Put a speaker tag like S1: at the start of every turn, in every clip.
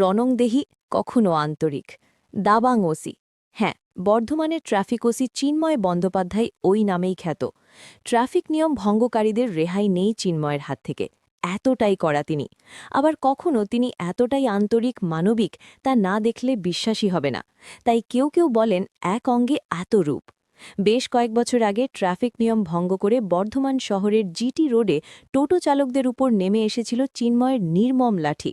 S1: রণংদেহী, কখনো আন্তরিক। দাবাং ওসি। হ্যাঁ, বর্ধমানের ট্রাফিক ওসি চিন্ময় বন্দ্যোপাধ্যায় ওই নামেই খ্যাত। ট্রাফিক নিয়ম ভঙ্গকারীদের রেহাই নেই চিন্ময়ের হাত থেকে, এতটাই কড়া তিনি। আবার কখনো তিনি এতটাই আন্তরিক, মানবিক, তা না দেখলে বিশ্বাসই হবে না। তাই কেউ কেউ বলেন, এক অঙ্গে এত রূপ। বেশ কয়েক বছর আগে ট্রাফিক নিয়ম ভঙ্গ করে বর্ধমান শহরের জিটি রোডে টোটো চালকদের উপর নেমে এসেছিল চিন্ময়ের নির্মম লাঠি।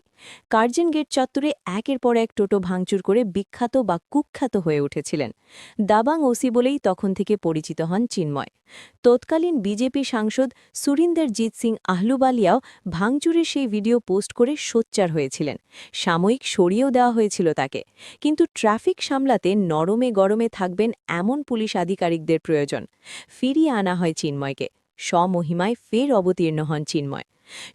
S1: কার্জন গেট চত্বরে একের পর এক টোটো ভাঙচুর করে বিখ্যাত বা কুখ্যাত হয়ে উঠেছিলেন। দাবাং ওসি বলেই তখন থেকে পরিচিত হন চিন্ময়। তৎকালীন বিজেপি সাংসদ সুরিন্দরজিৎ সিং আহলুবালিয়াও ভাঙচুরের সেই ভিডিও পোস্ট করে সোচ্চার হয়েছিলেন। সাময়িক সরিয়েও দেওয়া হয়েছিল তাকে। কিন্তু ট্রাফিক সামলাতে নরমে গরমে থাকবেন এমন পুলিশ আধিকারিকদের প্রয়োজন। ফিরিয়ে আনা হয় চিন্ময়কে। স্বমহিমায় ফের অবতীর্ণ হন চিন্ময়।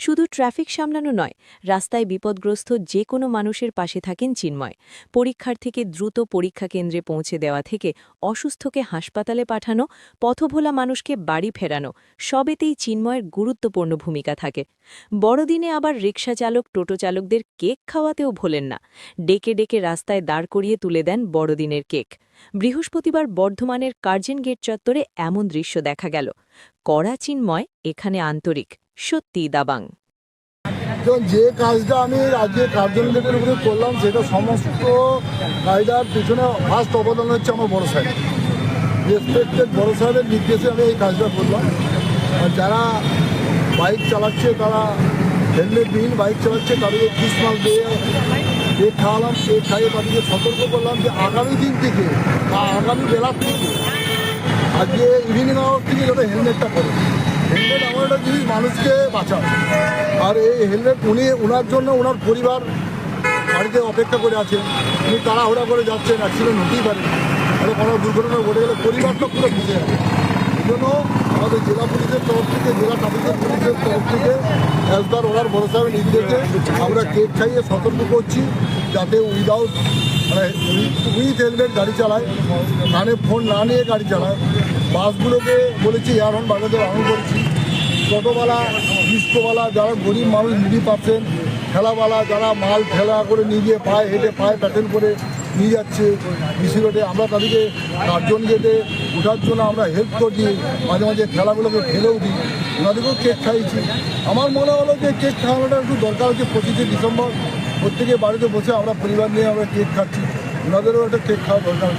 S1: শুধু ট্রাফিক সামলানো নয়, রাস্তায় বিপদগ্রস্ত যে কোনো মানুষের পাশে থাকেন চিন্ময়। পরীক্ষার থেকে দ্রুত পরীক্ষা কেন্দ্রে পৌঁছে দেওয়া থেকে অসুস্থকে হাসপাতালে পাঠানো, পথভোলা মানুষকে বাড়ি ফেরানো, সবেতেই চিন্ময়ের গুরুত্বপূর্ণ ভূমিকা থাকে। বড়দিনে আবার রিকশা চালক, টোটো চালকদের কেক খাওয়াতেও ভোলেন না। ডেকে ডেকে রাস্তায় দাঁড় করিয়ে তুলে দেন বড়দিনের কেক। বৃহস্পতিবার বর্ধমানের কার্জন গেট চত্বরে এমন দৃশ্য দেখা গেল। কড়া চিন্ময়, এখানে আন্তরিক। সত্যি দাবাং।
S2: যে কাজটা আমি আজকে কার্জন গেটের উপরে করলাম, সেটা সমস্ত কায়দার পিছনে ফার্স্ট অবদান হচ্ছে আমার বড় সাহেব। রেসপেক্টেড বড় সাহেবের নির্দেশে আমি এই কাজটা করলাম। আর যারা বাইক চালাচ্ছে, তারা হেলমেটবিহীন বাইক চালাচ্ছে, তাদেরকে খ্রিসমাস দিয়ে কেক খাওয়ালাম। কেক খাইয়ে তাদেরকে সতর্ক করলাম যে আগামী দিন থেকে বা আগামী বেলার থেকে, আজকে ইভিনিং আওয়ার থেকে যাতে হেলমেটটা করে। হেলমেট এমন একটা জিনিস মানুষকে বাঁচায়। আর এই হেলমেট ওনার জন্য ওনার পরিবার বাড়িতে অপেক্ষা করে আছে। উনি তাড়াহুড়া করে যাচ্ছেন, অ্যাক্সিডেন্ট হতেই পারে, আরও কোনো দুর্ঘটনা ঘটে গেলে পরিবারটা পুরো বুঝে যাবে। এই জন্য আমাদের জেলা পুলিশের তরফ থেকে, জেলা ট্রাফিক পুলিশের তরফ থেকে একবার ওনার বড় সাহেবের নির্দেশে আমরা কেক খাইয়ে সতর্ক করছি যাতে উইথ হেলমেট গাড়ি চালায়, কানে ফোন না নিয়ে গাড়ি চালায়। বাসগুলোকে বলেছি এয়ার হর্ন বাজাতে বারণ করেছি। টোটোওয়ালা, রিস্কোওয়ালা, যারা গরিব মানুষ, নিডি পাচ্ছেন, ঠেলাওয়ালা, যারা মাল ঠেলা করে নিয়ে গিয়ে পায়ে হেঁটে, পায়ে প্যাটেল করে নিয়ে যাচ্ছে ডিসি রোডে, আমরা তাদেরকে কার্জন গেটে ওঠার জন্য আমরা হেল্প করছি। মাঝে মাঝে ঠেলাগুলোকে ফেলেও দিই, ওনাদেরকেও কেক খাইয়েছি। আমার মনে হলো যে কেক খাওয়ানোটা একটু দরকার হচ্ছে। 25শে ডিসেম্বর প্রত্যেকে বাড়িতে বসে আমরা পরিবার নিয়ে আমরা কেক খাচ্ছি, ওনাদেরও একটা কেক খাওয়া দরকার।